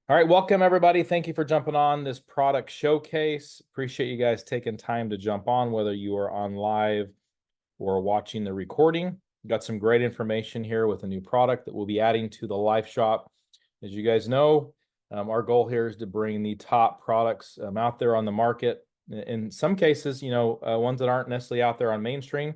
All right, welcome everybody. Thank you for jumping on this product showcase. Appreciate you guys taking time to jump on, whether you are on live or watching the recording. Got some great information here with a new product that we'll be adding to the Lifeshop. As you guys know, our goal here is to bring the top products out there on the market. In some cases, ones that aren't necessarily out there on mainstream,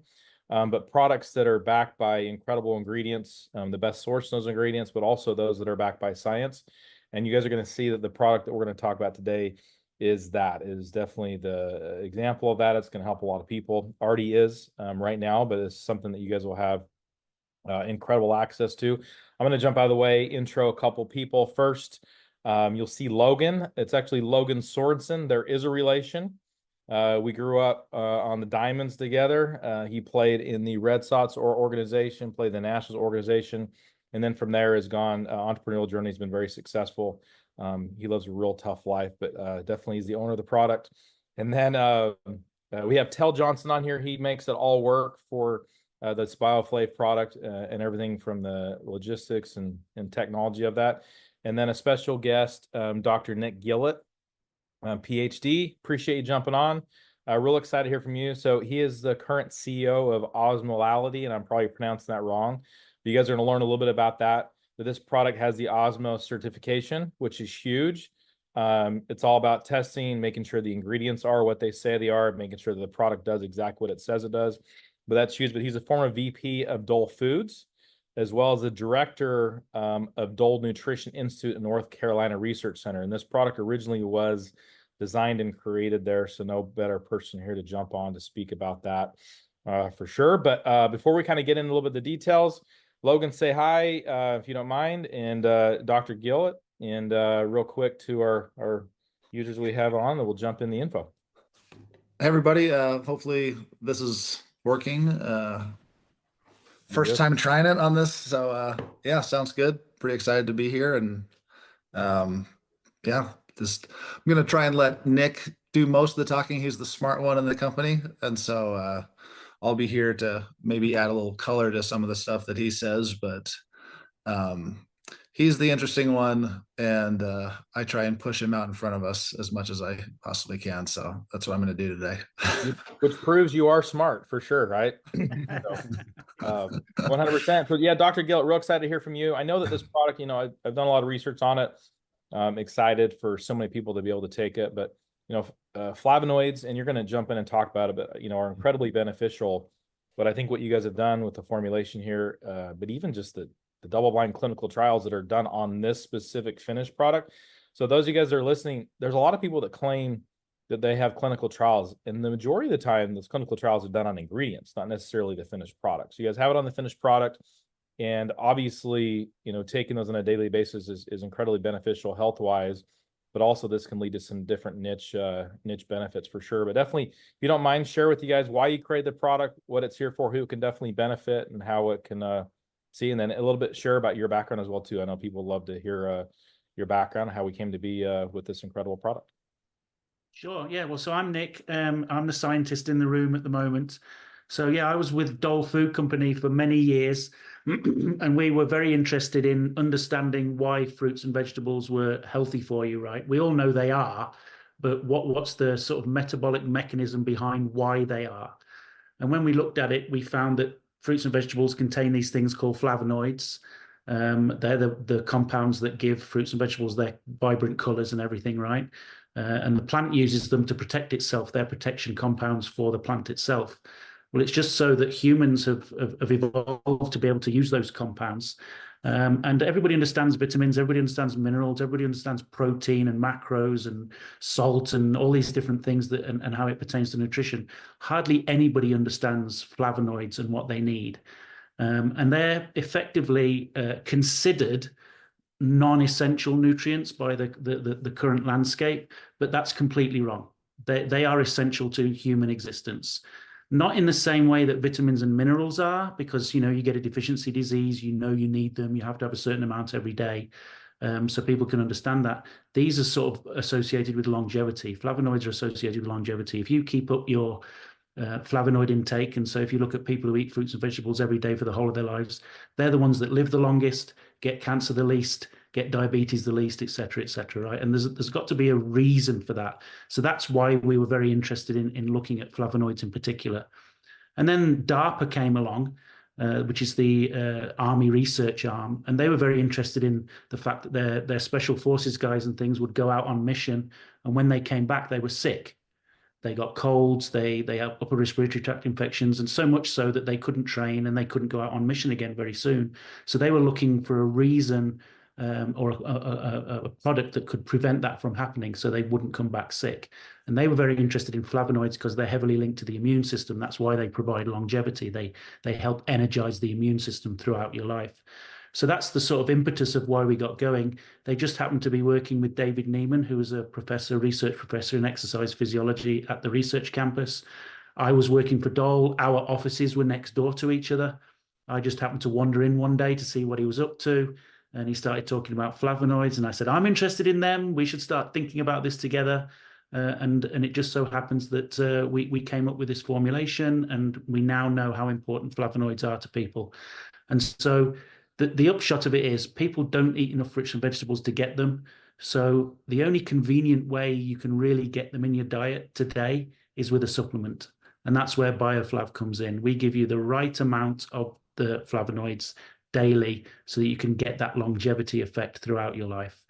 but products that are backed by incredible ingredients, the best source of those ingredients, but also those that are backed by science. And you guys are going to see that the product that we're going to talk about today is definitely the example of that. It's going to help a lot of people. Already is right now, but it's something that you guys will have incredible access to. I'm going to jump out of the way, intro a couple people. First, you'll see Logan. It's actually Logan Sorensen. There is a relation. We grew up on the Diamonds together. He played in the Red Sox organization, played the Nationals organization, and then from there has gone entrepreneurial journey. He's been very successful. He lives a real tough life, but definitely he's the owner of the product. And then we have Tell Johnson on here. He makes it all work for the BioFlave product and everything from the logistics and technology of that. And then a special guest, Dr. Nick Gillett, PhD. Appreciate you jumping on. Real excited to hear from you. So he is the current CEO of Osmolality, and I'm probably pronouncing that wrong. But you guys are going to learn a little bit about that. But this product has the Osmo certification, which is huge. It's all about testing, making sure the ingredients are what they say they are, making sure that the product does exactly what it says it does. But that's huge. But he's a former VP of Dole Foods, as well as the director of Dole Nutrition Institute and North Carolina Research Center. And this product originally was designed and created there, so no better person here to jump on to speak about that for sure. But before we kind of get into a little bit of the details, Logan, say hi if you don't mind, and Dr. Gillett, and real quick to our users we have on, and we'll jump in the info. Hey everybody, hopefully this is working. First time trying it on this, so yeah, sounds good. Pretty excited to be here, and yeah, I'm gonna try and let Nick do most of the talking. He's the smart one in the company, and so I'll be here to maybe add a little color to some of the stuff that he says, but he's the interesting one, and I try and push him out in front of us as much as I possibly can. So that's what I'm going to do today. Which proves you are smart for sure, right? 100%. So yeah, Dr. Gillett, real excited to hear from you. I know that this product, I've done a lot of research on it. I'm excited for so many people to be able to take it, but flavonoids, and you're going to jump in and talk about it, but are incredibly beneficial. But I think what you guys have done with the formulation here, but even just the double-blind clinical trials that are done on this specific finished product. So those of you guys that are listening, there's a lot of people that claim that they have clinical trials, and the majority of the time, those clinical trials are done on ingredients, not necessarily the finished product. So you guys have it on the finished product, and obviously, taking those on a daily basis is incredibly beneficial health-wise. But also this can lead to some different niche benefits for sure. But definitely, if you don't mind, share with you guys why you created the product, what it's here for, who it can definitely benefit, and how it can see. And then a little bit share about your background as well too. I know people love to hear your background, how we came to be with this incredible product. Sure. Yeah. Well, so I'm Nick. I'm the scientist in the room at the moment. So yeah, I was with Dole Food Company for many years, and we were very interested in understanding why fruits and vegetables were healthy for you, right? We all know they are, but what's the sort of metabolic mechanism behind why they are? And when we looked at it, we found that fruits and vegetables contain these things called flavonoids. They're the compounds that give fruits and vegetables their vibrant colors and everything, right? And the plant uses them to protect itself. They're protection compounds for the plant itself. Well, it's just so that humans have evolved to be able to use those compounds. And everybody understands vitamins, everybody understands minerals, everybody understands protein and macros and salt and all these different things and how it pertains to nutrition. Hardly anybody understands flavonoids and what they need. And they're effectively considered non-essential nutrients by the current landscape, but that's completely wrong. They are essential to human existence. Not in the same way that vitamins and minerals are, because you get a deficiency disease, you need them, you have to have a certain amount every day, so people can understand that. These are sort of associated with longevity. Flavonoids are associated with longevity. If you keep up your flavonoid intake, and so if you look at people who eat fruits and vegetables every day for the whole of their lives, they're the ones that live the longest, get cancer the least, get diabetes the least, etc., etc. Right, and there's got to be a reason for that. So that's why we were very interested in looking at flavonoids in particular. And then DARPA came along, which is the Army research arm, and they were very interested in the fact that their special forces guys and things would go out on mission, and when they came back, they were sick. They got colds, they had upper respiratory tract infections, and so much so that they couldn't train and they couldn't go out on mission again very soon. So they were looking for a reason or a product that could prevent that from happening so they wouldn't come back sick. And they were very interested in flavonoids because they're heavily linked to the immune system. That's why they provide longevity. They help energize the immune system throughout your life. So that's the sort of impetus of why we got going. They just happened to be working with David Neiman, who was a professor, research professor in exercise physiology at the research campus. I was working for Dole. Our offices were next door to each other. I just happened to wander in one day to see what he was up to. And he started talking about flavonoids. And I said, I'm interested in them. We should start thinking about this together. And it just so happens that we came up with this formulation, and we now know how important flavonoids are to people. And so the upshot of it is people don't eat enough fruits and vegetables to get them. So the only convenient way you can really get them in your diet today is with a supplement. And that's where BioFlav comes in. We give you the right amount of the flavonoids daily so that you can get that longevity effect throughout your life.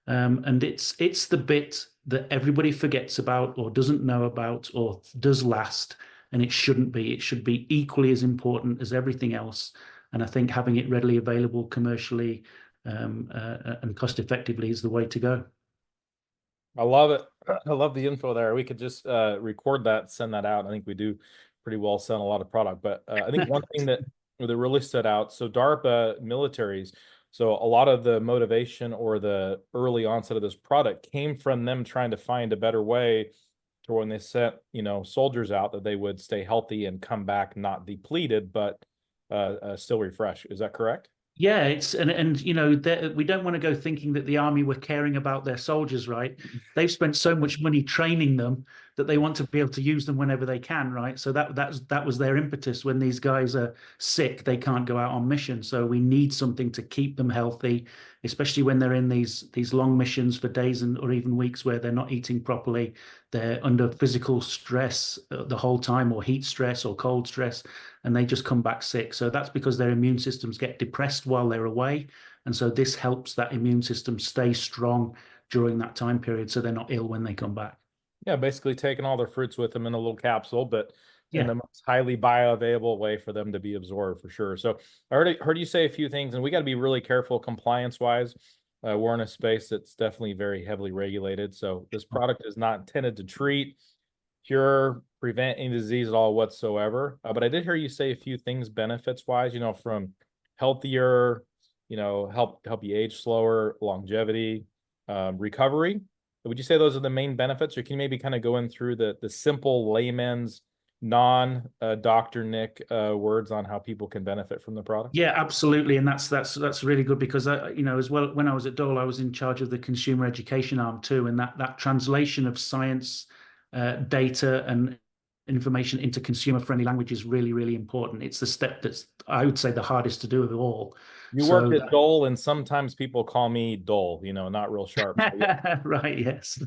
And it's the bit that everybody forgets about or doesn't know about or does last, and it shouldn't be. It should be equally as important as everything else. And I think having it readily available commercially and cost effectively is the way to go. I love it. I love the info there. We could just record that, send that out. I think we do pretty well sell a lot of product. But I think one thing that really stood out, so DARPA militaries, so a lot of the motivation or the early onset of this product came from them trying to find a better way to when they sent, soldiers out, that they would stay healthy and come back not depleted, but still refreshed. Is that correct? Yeah, it's and we don't want to go thinking that the army were caring about their soldiers, right? They've spent so much money training them that they want to be able to use them whenever they can, right? So that was their impetus. When these guys are sick, they can't go out on mission. So we need something to keep them healthy, especially when they're in these long missions for days or even weeks where they're not eating properly. They're under physical stress the whole time, or heat stress or cold stress, and they just come back sick. So that's because their immune systems get depressed while they're away. And so this helps that immune system stay strong during that time period so they're not ill when they come back. Yeah, basically taking all their fruits with them in a little capsule, but in Yeah. the most highly bioavailable way for them to be absorbed, for sure. So I heard you say a few things, and we got to be really careful compliance-wise. We're in a space that's definitely very heavily regulated. So this product is not intended to treat, cure, prevent any disease at all whatsoever. But I did hear you say a few things benefits-wise, from healthier, help you age slower, longevity, recovery. Would you say those are the main benefits, or can you maybe kind of go in through the simple layman's non-Dr. Nick words on how people can benefit from the product? Yeah, absolutely, and that's really good because as well, when I was at Dole, I was in charge of the consumer education arm too, and that translation of science, data, and information into consumer-friendly language is really, really important. It's the step that's, I would say, the hardest to do of all. You worked at Dole, and sometimes people call me Dole, not real sharp. So yeah. Right, yes.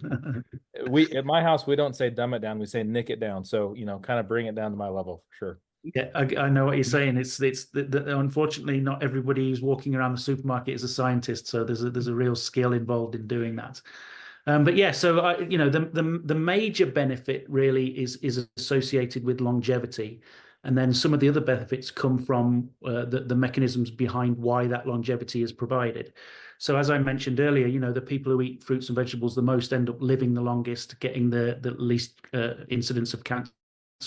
At my house, we don't say dumb it down, we say nick it down. So, kind of bring it down to my level, for sure. Yeah, I know what you're saying. It's unfortunately not everybody who's walking around the supermarket is a scientist, so there's a real skill involved in doing that. But yeah, so the major benefit really is associated with longevity, and then some of the other benefits come from the mechanisms behind why that longevity is provided. So as I mentioned earlier, the people who eat fruits and vegetables the most end up living the longest, getting the least incidence of cancer,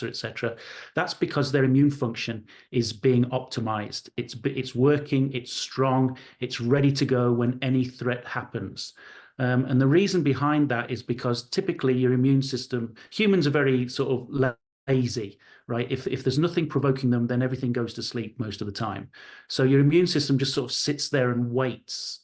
etc. That's because their immune function is being optimized. It's working, it's strong, it's ready to go when any threat happens. And the reason behind that is because typically your immune system, humans are very sort of lazy, right? If there's nothing provoking them, then everything goes to sleep most of the time. So your immune system just sort of sits there and waits.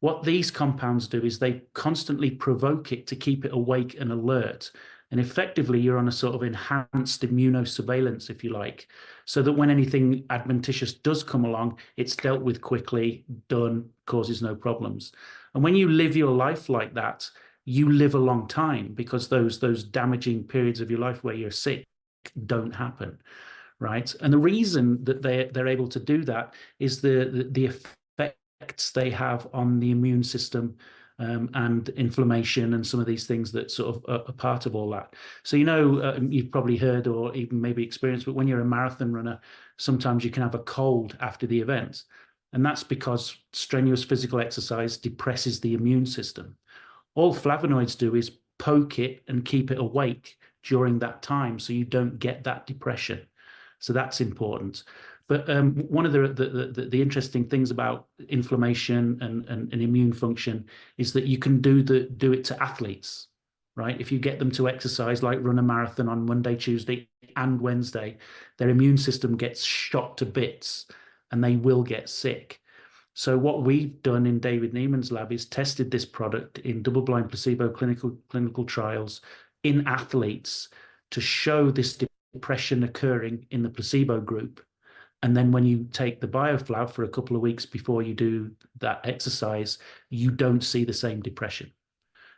What these compounds do is they constantly provoke it to keep it awake and alert. And effectively, you're on a sort of enhanced immunosurveillance, if you like, so that when anything adventitious does come along, it's dealt with quickly, done, causes no problems. And when you live your life like that, you live a long time, because those damaging periods of your life where you're sick don't happen, right? And the reason that they're able to do that is the effects they have on the immune system, and inflammation and some of these things that sort of are part of all that. So, you've probably heard or even maybe experienced, but when you're a marathon runner, sometimes you can have a cold after the event. And that's because strenuous physical exercise depresses the immune system. All flavonoids do is poke it and keep it awake during that time, so you don't get that depression. So that's important. But one of the interesting things about inflammation and immune function is that you can do it to athletes, right? If you get them to exercise, like run a marathon on Monday, Tuesday, and Wednesday, their immune system gets shot to bits and they will get sick. So what we've done in David Neiman's lab is tested this product in double-blind placebo clinical trials in athletes to show this depression occurring in the placebo group. And then when you take the bioflav for a couple of weeks before you do that exercise, you don't see the same depression.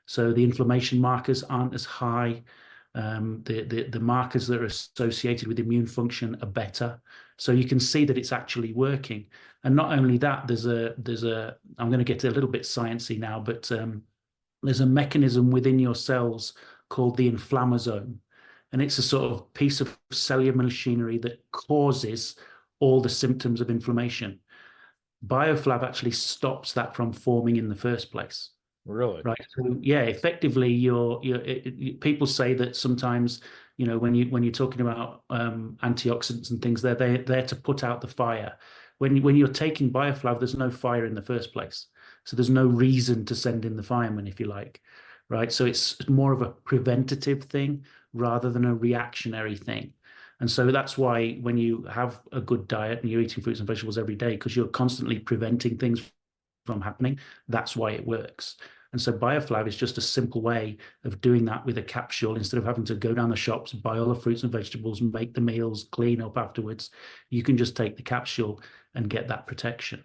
So the inflammation markers aren't as high. The markers that are associated with immune function are better. So you can see that it's actually working. And not only that, I'm going to get a little bit sciencey now, but there's a mechanism within your cells called the inflammasome. And it's a sort of piece of cellular machinery that causes all the symptoms of inflammation. Bioflav actually stops that from forming in the first place. Really? Right. So yeah, effectively, people say that sometimes, when you're talking about antioxidants and things, they're there to put out the fire. When you're taking bioflav, there's no fire in the first place, so there's no reason to send in the firemen, if you like, right? So it's more of a preventative thing rather than a reactionary thing. And so that's why when you have a good diet and you're eating fruits and vegetables every day, because you're constantly preventing things from happening, that's why it works. And so bioflav is just a simple way of doing that with a capsule. Instead of having to go down the shops, buy all the fruits and vegetables, make the meals, clean up afterwards, you can just take the capsule and get that protection.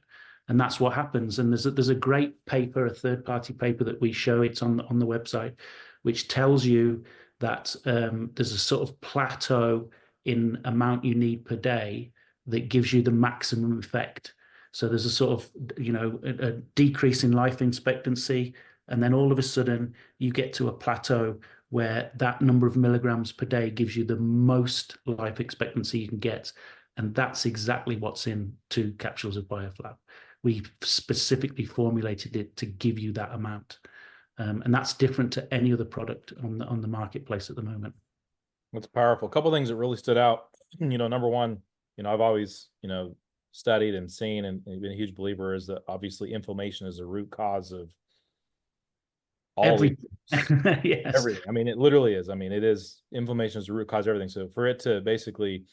And that's what happens. And there's a great paper, a third-party paper that we show, it's on the website, which tells you that there's a sort of plateau in amount you need per day that gives you the maximum effect. So there's a sort of, a decrease in life expectancy, and then all of a sudden you get to a plateau where that number of milligrams per day gives you the most life expectancy you can get. And that's exactly what's in 2 capsules of bioflav. We specifically formulated it to give you that amount. And that's different to any other product on the marketplace at the moment. That's powerful. A couple of things that really stood out. Number one, I've always, studied and seen and been a huge believer is that obviously inflammation is a root cause of all everything. Yes. everything. I mean, it literally is. I mean, it is, inflammation is the root cause of everything. So for it to basically,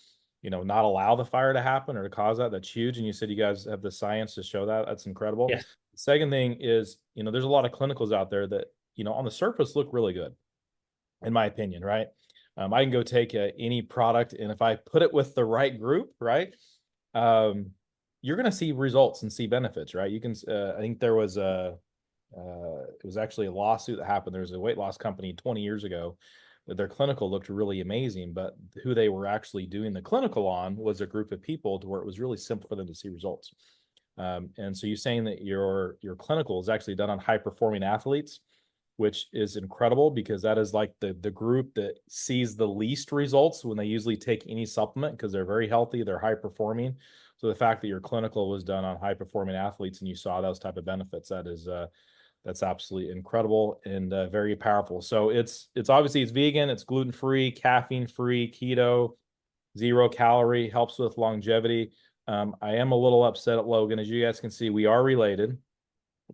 not allow the fire to happen or to cause that, that's huge. And you said you guys have the science to show that. That's incredible. Yes. The second thing is, there's a lot of clinicals out there that, on the surface look really good, in my opinion, right? I can go take any product, and if I put it with the right group, right, you're going to see results and see benefits, right? You can, I think there was it was actually a lawsuit that happened. There was a weight loss company 20 years ago that their clinical looked really amazing, but who they were actually doing the clinical on was a group of people to where it was really simple for them to see results. And so you're saying that your clinical is actually done on high performing athletes, which is incredible because that is like the group that sees the least results when they usually take any supplement because they're very healthy, they're high performing. So the fact that your clinical was done on high performing athletes and you saw those type of benefits, that's absolutely incredible and very powerful. So it's obviously it's vegan, it's gluten free, caffeine free, keto, 0 calorie, helps with longevity. I am a little upset at Logan. As you guys can see, we are related,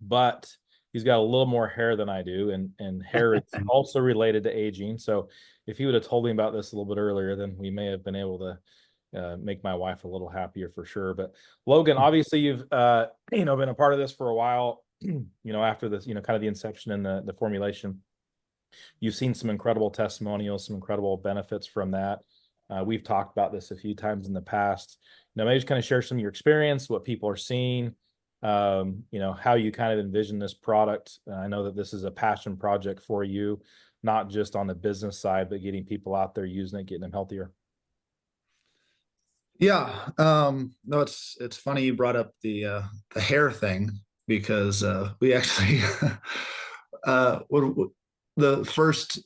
but he's got a little more hair than I do, and hair is also related to aging. So if he would have told me about this a little bit earlier, then we may have been able to make my wife a little happier for sure. But Logan, obviously you've been a part of this for a while, after this, kind of the inception and the formulation. You've seen some incredible testimonials, some incredible benefits from that. We've talked about this a few times in the past. Maybe just kind of share some of your experience, what people are seeing, how you kind of envision this product. I know that this is a passion project for you, not just on the business side, but getting people out there using it, getting them healthier. Yeah. No, it's funny you brought up the hair thing, because we actually the first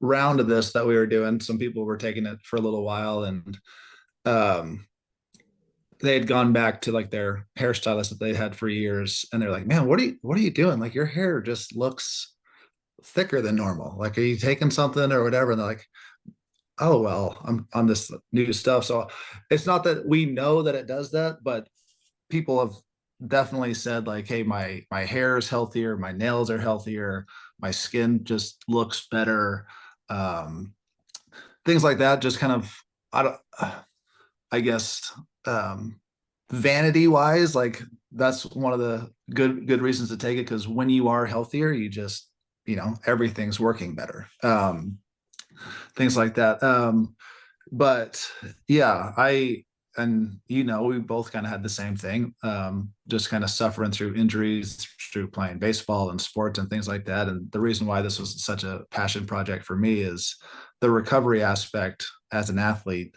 round of this that we were doing, some people were taking it for a little while, and they had gone back to like their hairstylist that they had for years, and they're like, man, what are you doing? Like, your hair just looks thicker than normal. Like, are you taking something or whatever? And they're like, oh, well, I'm on this new stuff. So it's not that we know that it does that, but people have definitely said like, hey, my hair is healthier, my nails are healthier, my skin just looks better. Things like that, just kind of, I guess, vanity wise, like that's one of the good reasons to take it. Cause when you are healthier, you just, everything's working better. Things like that. But yeah, we both kind of had the same thing, just kind of suffering through injuries, through playing baseball and sports and things like that. And the reason why this was such a passion project for me is the recovery aspect as an athlete.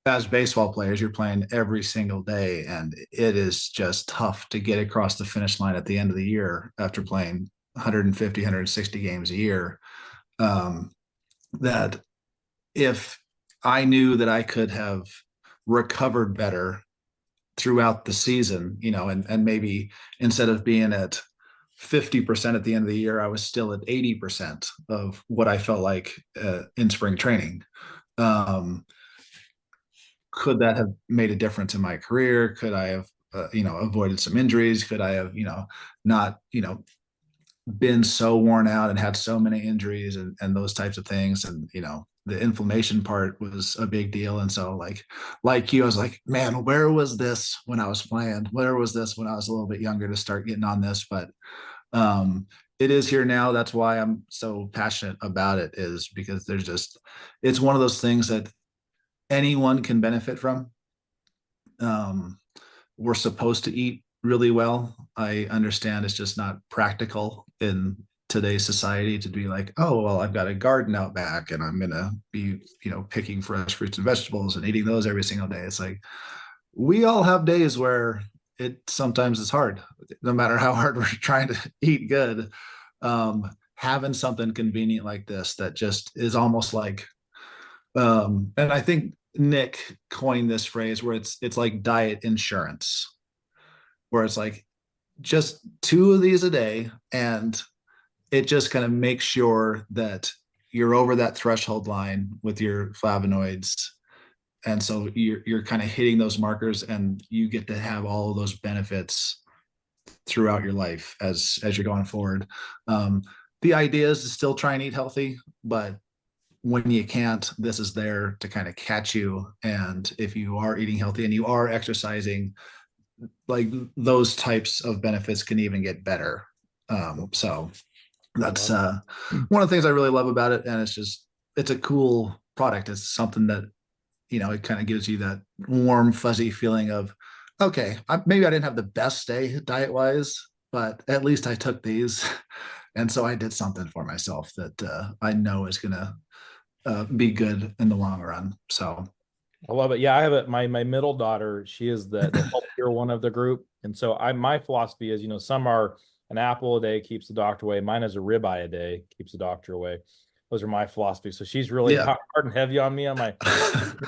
As baseball players, you're playing every single day, and it is just tough to get across the finish line at the end of the year after playing 150, 160 games a year. That if I knew that I could have recovered better throughout the season, and maybe instead of being at 50% at the end of the year, I was still at 80% of what I felt like in spring training. Could that have made a difference in my career? Could I have, avoided some injuries? Could I have, not, been so worn out and had so many injuries and those types of things? And, the inflammation part was a big deal. And so like you, I was like, man, where was this when I was playing? Where was this when I was a little bit younger to start getting on this? But it is here now. That's why I'm so passionate about it, is because it's one of those things that anyone can benefit from. We're supposed to eat really well. I understand it's just not practical in today's society to be like, oh, well, I've got a garden out back and I'm going to be, picking fresh fruits and vegetables and eating those every single day. It's like, we all have days where it sometimes is hard, no matter how hard we're trying to eat good. Having something convenient like this that just is almost like, and I think Nick coined this phrase where it's like diet insurance, where it's like just 2 of these a day, and it just kind of makes sure that you're over that threshold line with your flavonoids. And so you're kind of hitting those markers, and you get to have all of those benefits throughout your life as you're going forward. The idea is to still try and eat healthy, but when you can't, this is there to kind of catch you. And if you are eating healthy and you are exercising, like, those types of benefits can even get better. So that's one of the things I really love about it. And it's a cool product. It's something that, it kind of gives you that warm, fuzzy feeling of, okay, maybe I didn't have the best day diet wise, but at least I took these. And so I did something for myself that I know is going to be good in the long run. So I love it. Yeah, I have it. My middle daughter, she is the healthier one of the group. And so my philosophy is, some are an apple a day keeps the doctor away. Mine is a ribeye a day keeps the doctor away. Those are my philosophies. So she's really hard and heavy on me on my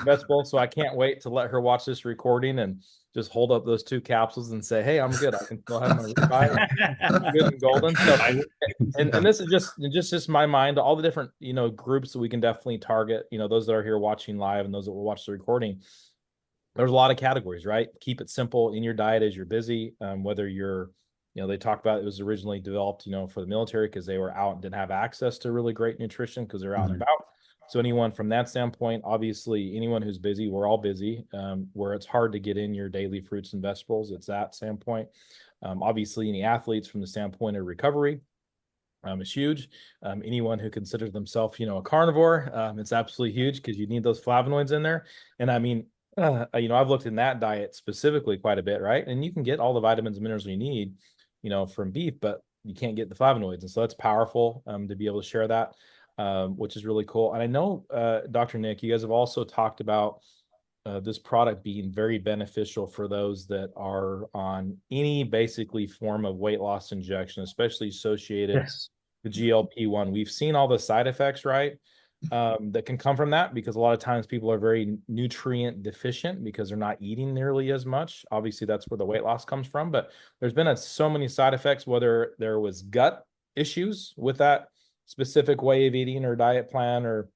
vegetables. So I can't wait to let her watch this recording and just hold up those 2 capsules and say, hey, I'm good. I can still have my ribeye. Good and golden. So, and this is just my mind, all the different, groups that we can definitely target, those that are here watching live and those that will watch the recording. There's a lot of categories, right? Keep it simple in your diet as you're busy, whether you're, they talked about it was originally developed, for the military because they were out and didn't have access to really great nutrition because they're out and about. So anyone from that standpoint, obviously anyone who's busy, we're all busy, where it's hard to get in your daily fruits and vegetables. It's that standpoint. Obviously any athletes from the standpoint of recovery, Is huge. Anyone who considers themselves, a carnivore, it's absolutely huge because you need those flavonoids in there. And I mean, I've looked in that diet specifically quite a bit, right? And you can get all the vitamins and minerals you need, from beef, but you can't get the flavonoids. And so that's powerful to be able to share that, which is really cool. And I know, Dr. Nick, you guys have also talked about this product being very beneficial for those that are on any basically form of weight loss injection, especially associated Yes. with GLP-1. We've seen all the side effects, right? That can come from that because a lot of times people are very nutrient deficient because they're not eating nearly as much. Obviously, that's where the weight loss comes from. But there's been so many side effects, whether there was gut issues with that specific way of eating or diet plan, or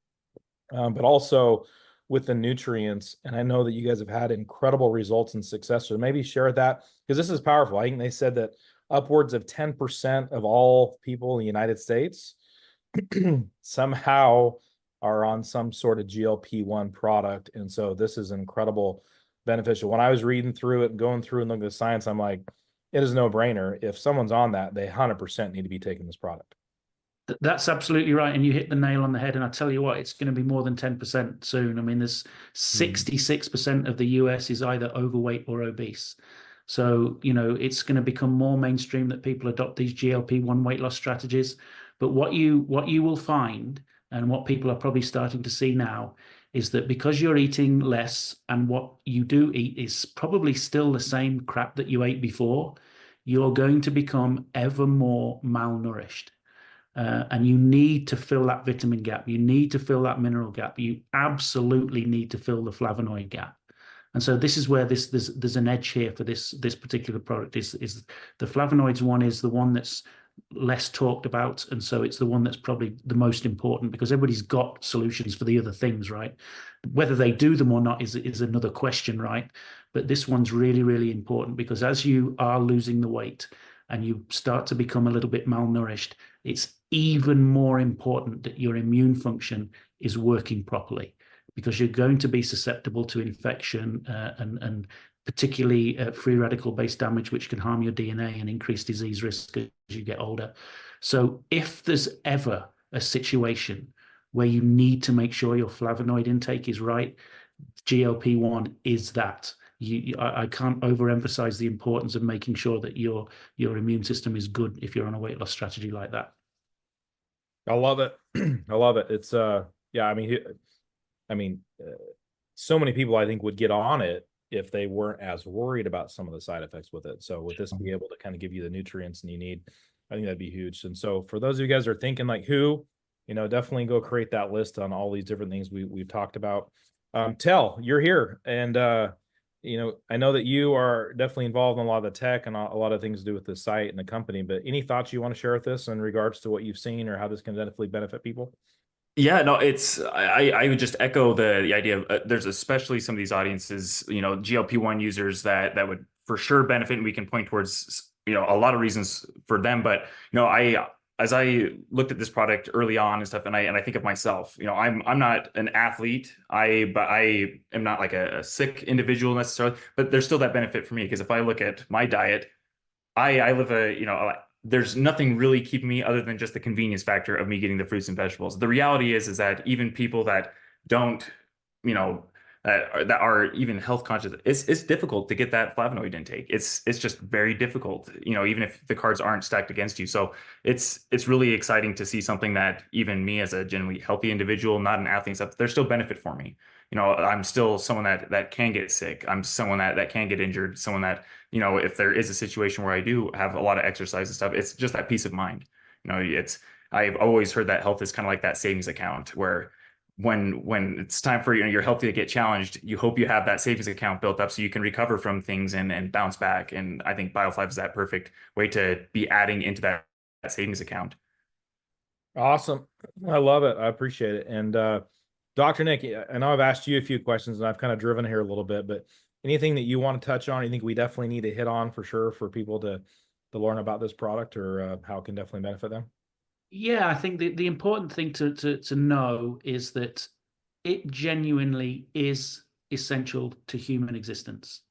but also with the nutrients. And I know that you guys have had incredible results and success. So maybe share that because this is powerful. I think they said that upwards of 10% of all people in the United States somehow are on some sort of GLP-1 product. And so this is incredible beneficial. When I was reading through it, going through and looking at the science, I'm like, it is no brainer. If someone's on that, they 100% need to be taking this product. That's absolutely right. And you hit the nail on the head. And I tell you what, it's going to be more than 10% soon. I mean, there's 66% of the US is either overweight or obese. So, it's going to become more mainstream that people adopt these GLP-1 weight loss strategies. But what you will find, and what people are probably starting to see now, is that because you're eating less and what you do eat is probably still the same crap that you ate before, you're going to become ever more malnourished. And you need to fill that vitamin gap. You need to fill that mineral gap. You absolutely need to fill the flavonoid gap. And so this is where there's an edge here for this particular product. Is the flavonoids one is the one that's less talked about, and so it's the one that's probably the most important because everybody's got solutions for the other things, right? Whether they do them or not is another question, right? But this one's really, really important because as you are losing the weight and you start to become a little bit malnourished, it's even more important that your immune function is working properly because you're going to be susceptible to infection and particularly free radical-based damage, which can harm your DNA and increase disease risk as you get older. So if there's ever a situation where you need to make sure your flavonoid intake is right, GLP-1 is that. I can't overemphasize the importance of making sure that your immune system is good if you're on a weight loss strategy like that. I love it. I love it. It's yeah, so many people I think would get on it if they weren't as worried about some of the side effects with it. So with this be able to kind of give you the nutrients and you need, I think that'd be huge. And so for those of you guys who are thinking like who, definitely go create that list on all these different things we've talked about. Tell, you're here. And I know that you are definitely involved in a lot of the tech and a lot of things to do with the site and the company, but any thoughts you want to share with this in regards to what you've seen or how this can definitely benefit people? Yeah, no, I would just echo the idea of there's especially some of these audiences, GLP-1 users that would for sure benefit, and we can point towards, a lot of reasons for them. But, as I looked at this product early on and stuff, and I think of myself, I'm not an athlete, but I am not like a sick individual necessarily, but there's still that benefit for me because if I look at my diet, I live there's nothing really keeping me other than just the convenience factor of me getting the fruits and vegetables. The reality is that even people that don't, that are even health conscious, it's difficult to get that flavonoid intake. It's just very difficult, even if the cards aren't stacked against you. So it's really exciting to see something that even me as a genuinely healthy individual, not an athlete and stuff, there's still benefit for me. I'm still someone that can get sick. I'm someone that can get injured, someone that, if there is a situation where I do have a lot of exercise and stuff, it's just that peace of mind. I've always heard that health is kind of like that savings account where when it's time for, you're healthy to get challenged, you hope you have that savings account built up so you can recover from things and bounce back. And I think Bioflive is that perfect way to be adding into that savings account. Awesome. I love it. I appreciate it. And Dr. Nick, I know I've asked you a few questions and I've kind of driven here a little bit, but anything that you want to touch on, you think we definitely need to hit on for sure for people to learn about this product or how it can definitely benefit them? Yeah, I think the important thing to know is that it genuinely is essential to human existence.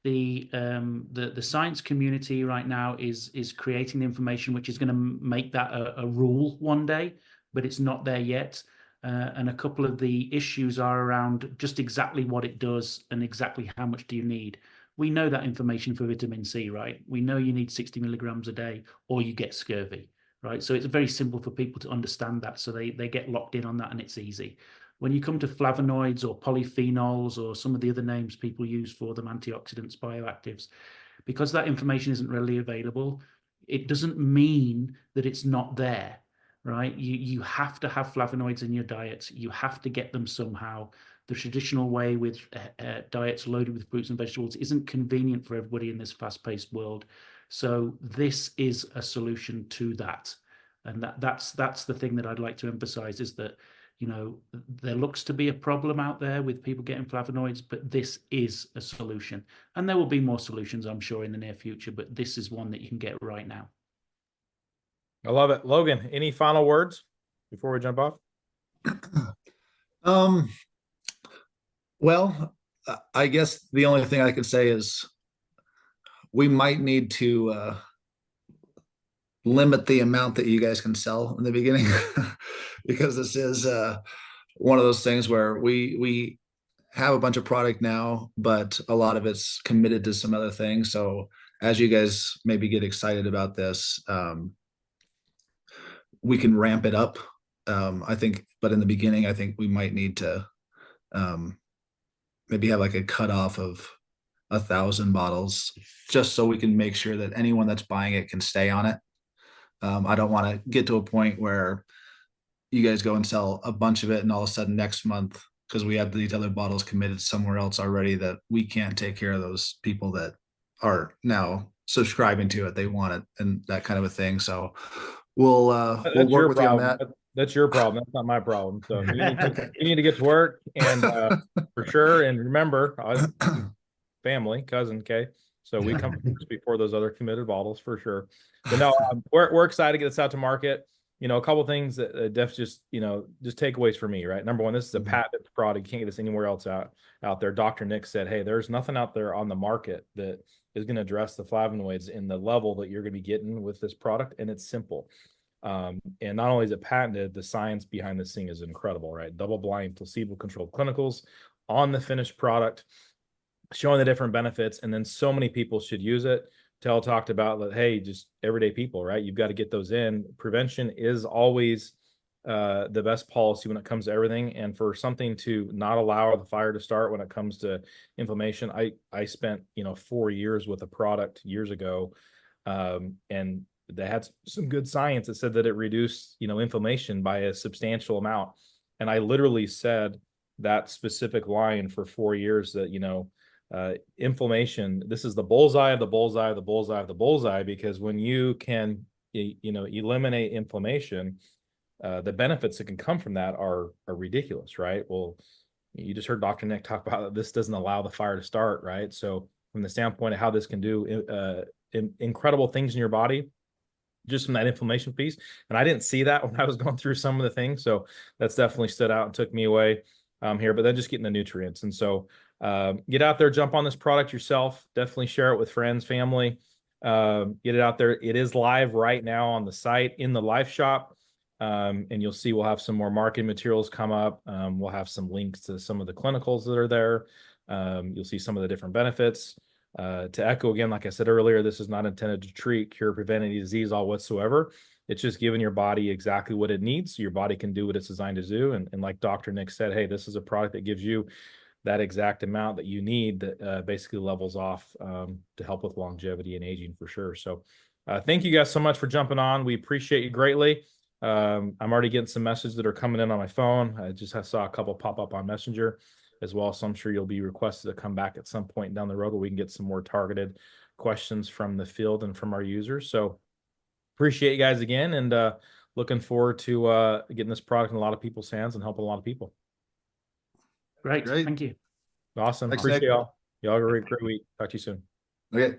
the science community right now is creating the information which is going to make that a rule one day, but it's not there yet. And a couple of the issues are around just exactly what it does and exactly how much do you need. We know that information for vitamin C, right? We know you need 60 milligrams a day or you get scurvy, right? So it's very simple for people to understand that. So they get locked in on that and it's easy. When you come to flavonoids or polyphenols or some of the other names people use for them, antioxidants, bioactives, because that information isn't readily available, it doesn't mean that it's not there, right? You have to have flavonoids in your diet. You have to get them somehow. The traditional way with diets loaded with fruits and vegetables isn't convenient for everybody in this fast-paced world. So this is a solution to that. And that's the thing that I'd like to emphasize is that, you know, there looks to be a problem out there with people getting flavonoids, but this is a solution. And there will be more solutions, I'm sure, in the near future, but this is one that you can get right now. I love it. Logan, any final words before we jump off? Well, I guess the only thing I could say is we might need to limit the amount that you guys can sell in the beginning because this is one of those things where we have a bunch of product now, but a lot of it's committed to some other things. So as you guys maybe get excited about this, we can ramp it up. I think, but in the beginning, I think we might need to maybe have like a cutoff of 1,000 bottles just so we can make sure that anyone that's buying it can stay on it. I don't want to get to a point where you guys go and sell a bunch of it and all of a sudden next month, because we have these other bottles committed somewhere else already, that we can't take care of those people that are now subscribing to it. They want it and that kind of a thing. So we'll work with you on that. That's your problem. That's not my problem. So you need to get to work, and for sure. And remember, family, cousin, okay? So we come before those other committed bottles for sure. But no, we're excited to get this out to market. You know, a couple of things that just takeaways for me, right? Number one, this is a patent product. You can't get this anywhere else out there. Dr. Nick said, hey, there's nothing out there on the market that is going to address the flavonoids in the level that you're going to be getting with this product. And it's simple. And not only is it patented, the science behind this thing is incredible, right? Double-blind, placebo-controlled clinicals on the finished product, showing the different benefits. And then so many people should use it. Tel talked about that, hey, just everyday people, right? You've got to get those in. Prevention is always the best policy when it comes to everything. And for something to not allow the fire to start when it comes to inflammation, I spent 4 years with a product years ago, and they had some good science that said that it reduced inflammation by a substantial amount. And I literally said that specific line for 4 years, that inflammation, this is the bullseye of the bullseye of the bullseye of the bullseye, because when you can eliminate inflammation, the benefits that can come from that are ridiculous, right? Well, you just heard Dr. Nick talk about this doesn't allow the fire to start, right? So from the standpoint of how this can do incredible things in your body, just from that inflammation piece. And I didn't see that when I was going through some of the things. So that's definitely stood out and took me away here, but then just getting the nutrients. And so get out there, jump on this product yourself, definitely share it with friends, family, get it out there. It is live right now on the site in the Lifeshop. And you'll see, we'll have some more marketing materials come up. We'll have some links to some of the clinicals that are there. You'll see some of the different benefits. To echo again, like I said earlier, this is not intended to treat, cure, prevent any disease all whatsoever. It's just giving your body exactly what it needs so your body can do what it's designed to do. And like Dr. Nick said, hey, this is a product that gives you that exact amount that you need that basically levels off to help with longevity and aging for sure. So thank you guys so much for jumping on. We appreciate you greatly. I'm already getting some messages that are coming in on my phone. I just saw a couple pop up on Messenger as well. So I'm sure you'll be requested to come back at some point down the road where we can get some more targeted questions from the field and from our users. So appreciate you guys again, and looking forward to getting this product in a lot of people's hands and helping a lot of people. Great. Thank you. Awesome. Thanks, Appreciate Nick. y'all. Y'all have a great week. Talk to you soon. Okay.